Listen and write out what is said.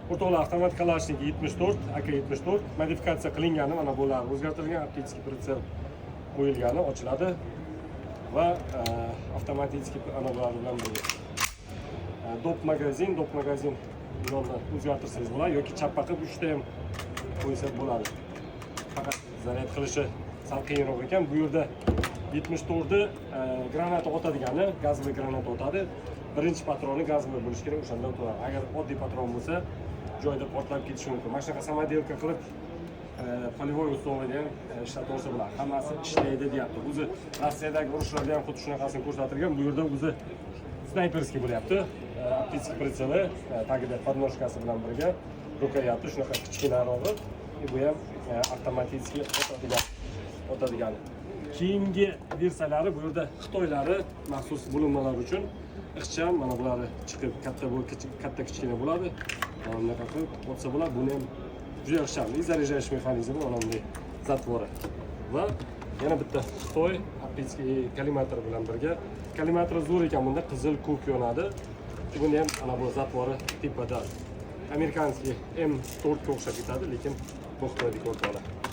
o'rtoqlar, avtomatik kalashnik 74 AK-74 modifikatsiya qilingani, mana bular o'zgartirilgan optik pritsel qo'yilgani, ochiladi va avtomatik analoglar bilan birga dop magazin yo'lni o'zgartirsangiz bo'ladi yoki chappa qilib 3 ta ham qo'ysa bo'ladi. Faqat zaryad qilishi sal qiyinroq ekan. Bu yerda 74 granata otadigani, gazli granata otadi. Birinchi patroni gazli bo'lishi kerak, o'shanda o'tadi. Agar oddiy patron bo'lsa, joyda portlab ketishi mumkin. Mana shunaqa samodelka qilib polivoy uslubida ham ishlatib olsa bo'ladi. Hammasi ishlaydi deyapti. O'zi Rossiyadagi urushlarda ham xuddi shunaqasini ko'rsatilgan. Bu yerda o'zi snayperskiy bo'lyapti. Optik pritseli tagida podnoshkasi bilan birga rukayapti, shunaqa kichkinarog'i. Bu ham avtomatik otadigani. Keyingi versiyalari bu yerda Xitoylari maxsus bo'linmalar uchun ixcham mana bularni chiqib katta kichkina bo'ladi. Mana bunaqa qilib otsa bo'ladi. Buni ham juda ixcham zaryajash mexanizmi, mana bunday zatvori. Va yana bitta Xitoy optik kollimator bilan birga. Kollimator zo'r ekan, bunda qizil ko'k yonadi. Buni ham mana bu zatvori tipada. Amerikanskiy M4 ga o'xshab ketadi, lekin bu Xitoydagi o'rtoqlar.